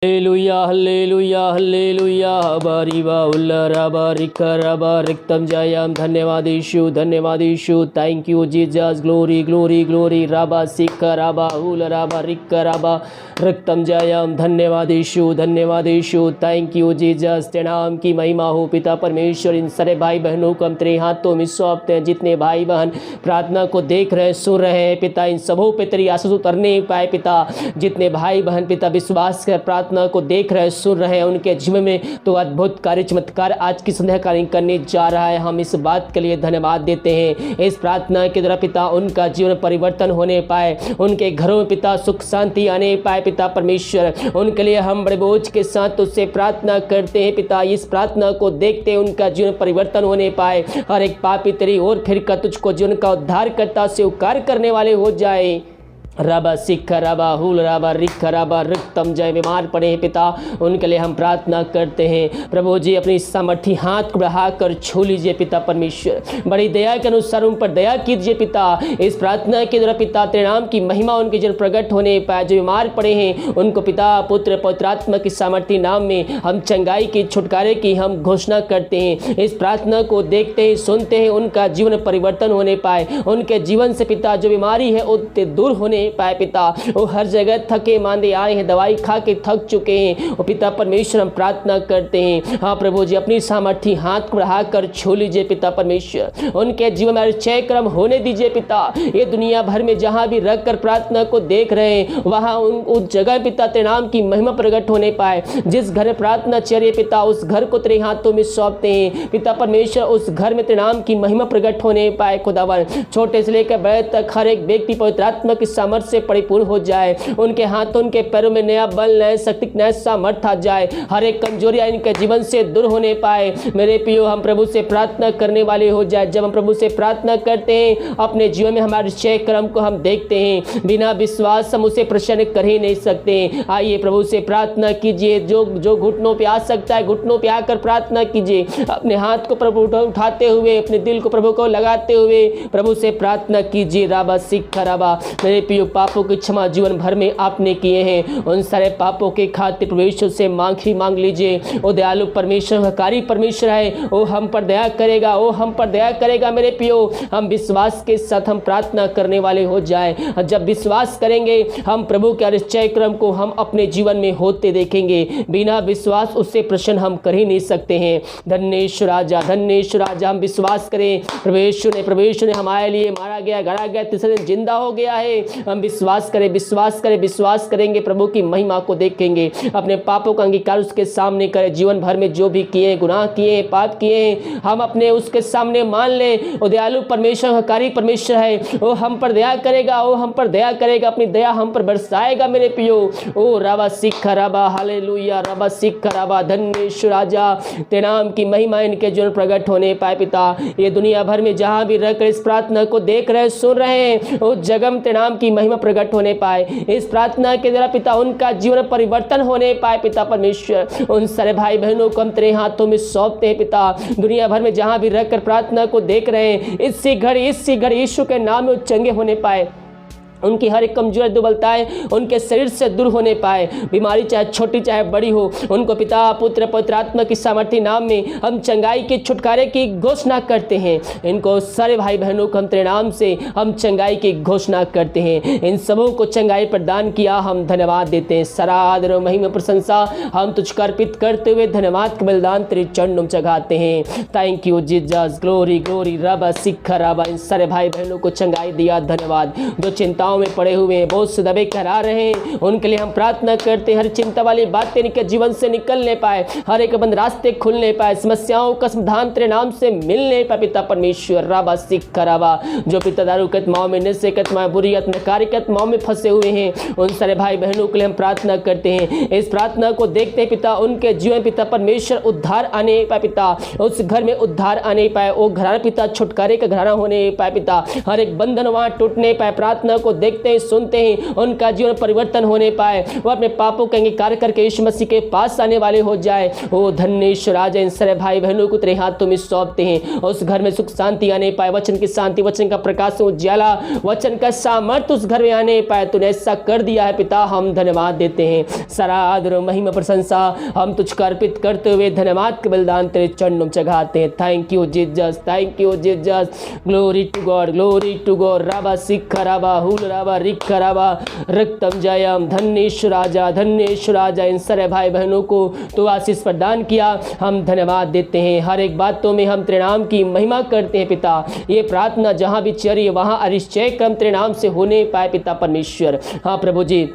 హల్లెలూయా హల్లెలూయా హల్లెలూయా హబరిబా ఉల్లరబా రిక్కరబా రిక్తం జయం ధన్యవాదేషు ధన్యవాదేషు thank you Jesus glory glory glory రబా సిక్కరబా ఉల్లరబా रिक्करबा रक्तम जयम धन्यवादेशु धन्यवादेशु थैंक यू जीसस। तेरे नाम की महिमा हो पिता परमेश्वर। इन सारे भाई बहनों को हम तेरे हाथों में सौंपते हैं। जितने भाई बहन प्रार्थना को देख रहे सुन रहे हैं पिता, इन सबों पे तेरी आशीष उतरने पाए पिता। जितने भाई बहन पिता विश्वास कर प्रार्थना को देख रहे सुन रहे हैं, उनके जीवन में तो अद्भुत कार्य चमत्कार आज की संध्या कार्य करने जा रहा है। हम इस बात के लिए धन्यवाद देते हैं। इस प्रार्थना के द्वारा पिता उनका जीवन परिवर्तन होने पाए, उनके घरों में पिता सुख शांति आने पाए पिता परमेश्वर। उनके लिए हम बड़े बोझ के साथ तुझसे प्रार्थना करते हैं पिता। इस प्रार्थना को देखते उनका जीवन परिवर्तन होने पाए। हर एक पापी तेरी ओर फिर कर तुझको जीवन का उद्धार करता स्वीकार करने वाले हो जाए। रबा सिख रबा हुल रबा रिख रबा रिक्तम जय बीमार पड़े हैं पिता, उनके लिए हम प्रार्थना करते हैं। प्रभु जी अपनी सामर्थी हाथ को बढ़ाकर छू लीजिए पिता परमेश्वर। बड़ी दया के अनुसार उन पर दया कीजिए पिता। इस प्रार्थना के द्वारा पिता तेरे नाम की महिमा उनके जन प्रकट होने पाए। जो बीमार पड़े हैं उनको पिता पुत्र पवित्रात्मा की सामर्थी नाम में हम चंगाई की छुटकारे की हम घोषणा करते हैं। इस प्रार्थना को देखते हैं सुनते हैं, उनका जीवन परिवर्तन होने पाए। उनके जीवन से पिता जो बीमारी है उससे दूर होने पाए पिता। वो हर जगह थके मांदे आए हैं, दवाई खा के थक चुके हैं। वो पिता परमेश्वर हम प्रार्थना करते हैं। हाँ प्रभु जी अपनी सामर्थी हाथ को बढ़ाकर छू लीजिए पिता परमेश्वर। उनके जीवन में क्षय क्रम होने दीजिए पिता। ये दुनिया भर में जहाँ भी रख कर प्रार्थना को देख रहे हैं वहाँ उस जगह पिता तेरे नाम की महिमा प्रकट होने पाए। जिस घर में प्रार्थना चले पिता उस घर को तेरे हाथों में सौंपते हैं पिता परमेश्वर। उस घर में तेरे नाम की महिमा प्रकट होने पाए खुदावन। छोटे से लेकर बड़े तक हर एक व्यक्ति पवित्र आत्मा की सामर्थ्य से परिपूर्ण हो जाए। उनके हाथों उनके पैरों में नया बल नए शक्ति नया सामर्थ आ जाए। हर एक कमजोरियां इनके जीवन से दूर होने पाए। मेरे प्रियो हम प्रभु से प्रार्थना करने वाले हो जाए। जब हम प्रभु से प्रार्थना करते हैं अपने जीवन में हमारे क्षय क्रम को हम देखते हैं। बिना विश्वास हम उसे प्रसन्न कर ही नहीं सकते। आइए प्रभु से प्रार्थना कीजिए। जो घुटनों पे आ सकता है घुटनों पे आकर प्रार्थना कीजिए। अपने हाथ को प्रभु उठाते हुए अपने दिल को प्रभु को लगाते हुए प्रभु से प्रार्थना कीजिए। राबा सिख राबा मेरे प्रियो पापों की क्षमा जीवन भर में आपने किए हैं। उन सारे पापों के खातिर परमेश्वर से मांग लीजिए। ओ दयालु परमेश्वर हकारी परमेश्वर है, वो हम पर दया करेगा, वो हम पर दया करेगा। मेरे पियो हम विश्वास के साथ हम प्रार्थना करने वाले हो जाए। जब विश्वास करेंगे हम प्रभु के निश्चय क्रम को हम अपने जीवन में होते देखेंगे। बिना विश्वास उससे प्रसन्न हम कर ही नहीं सकते हैं। धन्येश्वर राजा धन्येश्वर राजा हम विश्वास करें परमेश्वर ने हमारे लिए मारा गया गड़ा गया तीसरे दिन जिंदा हो गया है। हम विश्वास करेंगे प्रभु की महिमा को देखेंगे। अपने पापों का अंगीकार उसके सामने करें। जीवन भर में जो भी किए गुनाह किए पाप किए हम अपने उसके सामने मान लें। वो दयालु परमेश्वर हकारी परमेश्वर है, वो हम पर दया करेगा, वो हम पर दया करेगा, अपनी दया हम पर बरसाएगा। मेरे पियो ओ रबा सिख रबा हालेलुया रबा सिख रबा धन्येश्वर राजा तेरे नाम की महिमा इनके जीवन प्रकट होने पाए पिता। ये दुनिया भर में जहाँ भी रहकर इस प्रार्थना को देख रहे सुन रहे हैं उस जगह में तेरे नाम की महिमा प्रकट होने पाए। इस प्रार्थना के द्वारा पिता उनका जीवन परिवर्तन होने पाए पिता परमेश्वर। उन सारे भाई बहनों को हम तेरे हाथों में सौंपते हैं पिता। दुनिया भर में जहां भी रहकर प्रार्थना को देख रहे हैं इसी घड़ी यीशु के नाम में चंगे होने पाए। उनकी हर एक कमजोरी दुर्बलताएं उनके शरीर से दूर होने पाए। बीमारी चाहे छोटी चाहे बड़ी हो उनको पिता पुत्र पवित्र आत्मा की सामर्थ्य नाम में हम चंगाई के छुटकारे की घोषणा करते हैं। इनको सारे भाई बहनों को हम तेरे नाम से हम चंगाई की घोषणा करते हैं। इन सबों को चंगाई प्रदान किया हम धन्यवाद देते हैं। सारा आदर और महिमा प्रशंसा हम तुझको अर्पित करते हुए धन्यवाद के बलिदान तेरे चरणों में चढ़ाते हैं। Thank you Jesus glory glory रबा सिख रबा इन सारे भाई बहनों को चंगाई दिया धन्यवाद। जो चिंता में पड़े हुए हैं बहुत से दबे करा रहे हैं उनके लिए हम प्रार्थना करते हैं। हर चिंता वाली बातें इनके जीवन से निकलने पाए, हर एक बंद रास्ते खुलने पाए, समस्याओं का समाधान तेरे नाम से मिलने पाए पिता परमेश्वर। राबा सिख राबा जो पिता दारू के आत्माओं में नशे के आत्माएं बुरी नकारी के आत्माओं में फंसे हुए हैं उन सारे भाई बहनों के लिए हम प्रार्थना करते हैं। इस प्रार्थना को देखते हैं पिता उनके जीवन पिता परमेश्वर उद्धार आने पाए पिता। उस घर में उद्धार आने पाए, वो घराना पिता छुटकारे का घराना होने पाए पिता। हर एक बंधन वहां टूटने पाए। प्रार्थना को देखते हैं, सुनते हैं, उनका जीवन परिवर्तन होने पाए, वो अपने पापों का अंगीकार करके यीशु मसीह के पास आने वाले हो जाए। ओ धन्य ईश्वर राजा, इन सारे भाई बहनों को तेरे हाथों में सौंपते हैं। उस घर में सुख शांति आने पाए, वचन की शांति, वचन का प्रकाश, उज्याला, वचन का सामर्थ्य उस घर में आने पाए। तूने ऐसा कर दिया है पिता, हम धन्यवाद देते हैं। सारा आदर और महिमा प्रशंसा हम तुझको अर्पित करते हुए धन्यवाद के बलिदान तेरे चरणों में चढ़ाते हैं। Thank you Jesus, thank you Jesus, glory to God, glory to God. राबा सिक्खा राबा हुल राबा रिक्खा राबा रक्तम जयम। धन्य ईश्वर राजा, धन्य ईश्वर राजा, इन सारे भाई बहनों को तो आशीष प्रदान किया, हम धन्यवाद देते हैं। हर एक बातों में हम तेरे नाम की महिमा करते हैं पिता। ये प्रार्थना जहां भी चली वहां अरिश्चय क्रम तेरे नाम से होने पाए पिता परमेश्वर। हाँ प्रभु जी,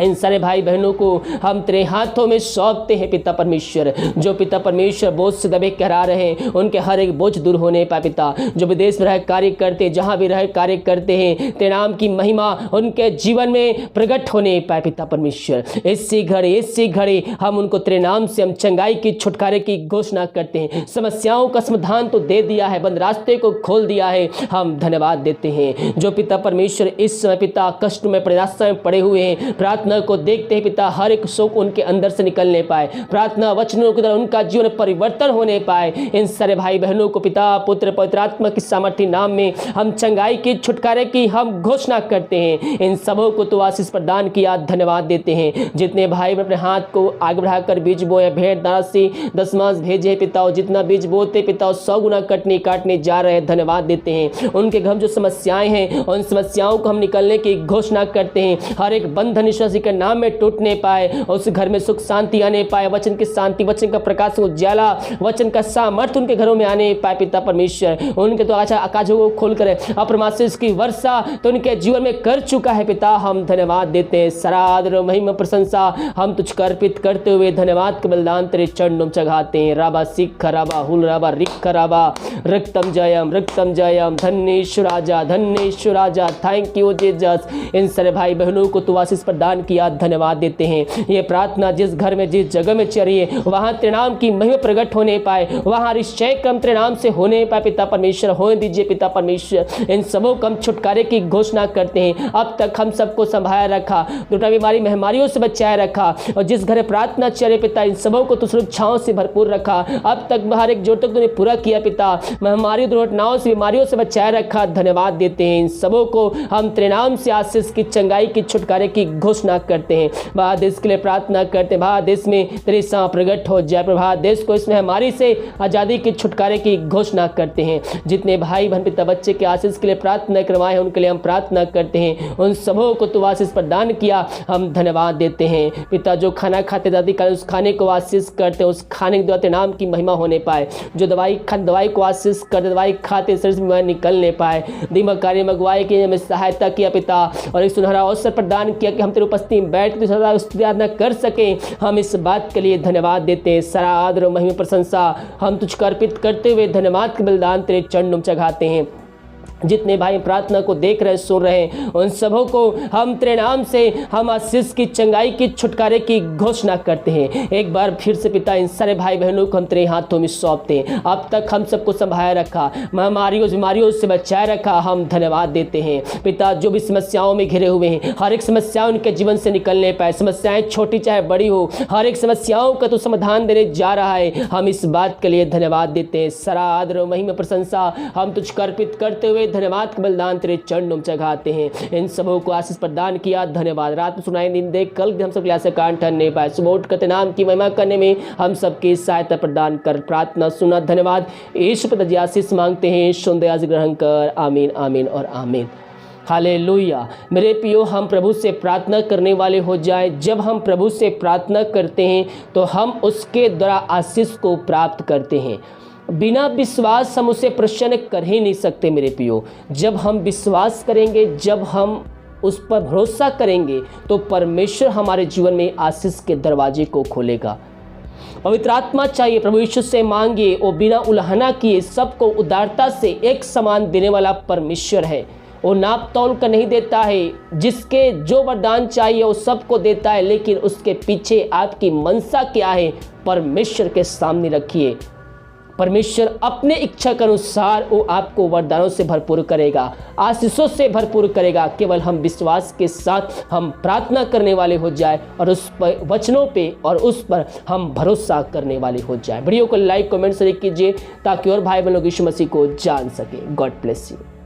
इन सारे भाई बहनों को हम तेरे हाथों में सौंपते हैं पिता परमेश्वर। जो पिता परमेश्वर बोझ से दबे करा रहे हैं, उनके हर एक बोझ दूर होने पाए पिता। जो विदेश में रह कार्य करते, जहां भी रह कार्य करते हैं, तेरे नाम की महिमा उनके जीवन में प्रकट होने पाए पिता परमेश्वर। इसी घड़ी हम उनको तेरे नाम से हम चंगाई की, छुटकारे की घोषणा करते हैं। समस्याओं का समाधान तो दे दिया है, बंद रास्ते को खोल दिया है, हम धन्यवाद देते हैं। जो पिता परमेश्वर इस समय पिता कष्ट में, प्रयास में पड़े हुए हैं, प्रार्थना को देखते हैं पिता, हर एक शोक उनके अंदर से निकलने पाए, प्रार्थना वचनों की तरह उनका जीवन परिवर्तन होने पाए। इन सारे भाई बहनों को पिता, पुत्र, पवित्र आत्मा की सामर्थ्य नाम में हम चंगाई की, छुटकारे की हम घोषणा करते हैं। इन सबों को तो आशीष प्रदान किया, धन्यवाद देते हैं। जितने भाई अपने हाथ को आगे बढ़ाकर बीज बोए, भेंट राशि दशमांश भेजे पिता, और जितना बीज बोते पिता 100 गुना काटने जा रहे हैं, धन्यवाद देते हैं। उनके घर जो समस्याएं हैं, उन समस्याओं को हम निकलने की घोषणा करते हैं। हर एक बंधन यीशु के नाम में टूटने पाए, उस घर में सुख शांति आने पाए, वचन की शांति, वचन का प्रकाश, उज्याला, वचन का सामर्थ्य उनके घरों में आने पाए पिता परमेश्वर। उनके तो आकाशों को खोल कर अप्रमाशिष की वर्षा तो उनके जीवन में कर चुका है पिता, हम धन्यवाद देते हैं। सारा आदर महिमा प्रशंसा हम तुझको अर्पित करते हुए धन्यवाद के बलिदान तेरे चरणों में चढ़ाते हैं। राबा सिक्खा राबा हुल राबा रिक्खा राबा रक्तम जयम, रक्तम जयम। धन्य ईश्वर राजा, धन्य ईश्वर राजा, थैंक यू जीसस। इन सारे भाई बहनों को तो आशीष प्रदान किया, धन्यवाद देते हैं। ये प्रार्थना जिस घर में, जिस जगह में चल रही है, वहां तेरे नाम की महिमा प्रकट होने पाए, वहां निश्चय क्रम तेरे नाम से होने पाए पिता परमेश्वर। होने दीजिए पिता परमेश्वर। इन सबों को हम छुटकारे की घोषणा करते हैं। अब तक हम सबको संभाया रखा, दुर्घटना बीमारी महामारियों से बचाए रखा, और जिस घर प्रार्थना चले पिता, इन सबों को तो सुरक्षाओं से भरपूर रखा। अब तक हर एक जरूरत तूने पूरा किया पिता, महामारी, दुर्घटनाओं से, बीमारियों से बचाए रखा, धन्यवाद देते हैं। इन सबों को हम तेरे नाम से आशीष की, चंगाई की, छुटकारे की घोषणा करते हैं। भारत देश के लिए प्रार्थना करते हैं, भारत देश में तेरी सां प्रकट हो जाए। भारत देश को इसमें हमारी से आज़ादी की, छुटकारे की घोषणा करते हैं। जितने भाई बहन पिता बच्चे के आशीष के लिए प्रार्थना करवाए हैं, उनके लिए हम प्रार्थना करते हैं। उन सबों को तो आशीष प्रदान किया, हम धन्यवाद देते हैं पिता। जो खाना खाते दादी का उस खाने को आशीष करते हैं, उस खाने के द्वारा नाम की महिमा होने पाए। जो दवाई को आशीष करते, दवाई खाते शरीर से निकलने पाए। दिमाग कार्य मंगवाए कि हमें सहायता किया पिता, और एक सुनहरा अवसर प्रदान किया कि हम तेरे उपस्थिति में बैठ के कर सके। हम इस बात के लिए धन्यवाद देते हैं। सारा आदर और महिमा प्रशंसा हम तुझको अर्पित करते हुए धन्यवाद के बलिदान तेरे चरणों में चढ़ाते हैं। जितने भाई प्रार्थना को देख रहे, सुन रहे हैं, उन सबों को हम तेरे नाम से हम आशीष की, चंगाई की, छुटकारे की घोषणा करते हैं। एक बार फिर से पिता, इन सारे भाई बहनों को हम तेरे हाथों में सौंपते हैं। अब तक हम सबको संभाया रखा, महामारियों बीमारियों से बचाए रखा, हम धन्यवाद देते हैं पिता। जो भी समस्याओं में घिरे हुए हैं, हर एक समस्या उनके जीवन से निकलने पाए। समस्याएं छोटी चाहे बड़ी हो, हर एक समस्याओं का तो समाधान देने जा रहा है, हम इस बात के लिए धन्यवाद देते हैं। सारा आदर और महिमा प्रशंसा हम तुझको अर्पित करते हुए धन्यवाद के बलिदान तेरे चरणों में चढ़ाते हैं। इन सबों को आशीष प्रदान किया, धन्यवाद। रात में सुनाई, दिन देख, कल हम सब से कान ठहरने पाए, सुबह उठ कर नाम की महिमा करने में हम सबकी सहायता प्रदान कर। प्रार्थना सुना, धन्यवाद। यीशु पिता जी आशीष मांगते हैं, सुंदर आज ग्रहण कर। आमीन, आमीन और आमीन। हालेलुया। मेरे प्रियो, हम प्रभु से प्रार्थना करने वाले हो जाए। जब हम प्रभु से प्रार्थना करते हैं तो हम उसके द्वारा आशीष को प्राप्त करते हैं। बिना विश्वास हम उसे प्रसन्न कर ही नहीं सकते मेरे प्रियो। जब हम विश्वास करेंगे, जब हम उस पर भरोसा करेंगे, तो परमेश्वर हमारे जीवन में आशीष के दरवाजे को खोलेगा। पवित्र आत्मा चाहिए, प्रभु यीशु से मांगिए, वो बिना उल्लंघना किए सबको उदारता से एक समान देने वाला परमेश्वर है। वो नाप तौल कर नहीं देता है, जिसके जो वरदान चाहिए वो सबको देता है, लेकिन उसके पीछे आपकी मनसा क्या है, परमेश्वर के सामने रखिए। परमेश्वर अपने इच्छा के अनुसार वो आपको वरदानों से भरपूर करेगा, आशीषों से भरपूर करेगा। केवल हम विश्वास के साथ हम प्रार्थना करने वाले हो जाए और उस पर वचनों पे और उस पर हम भरोसा करने वाले हो जाए। वीडियो को लाइक कमेंट शेयर कीजिए ताकि और भाई बहन लोग यीशु मसीह को जान सके। God bless you.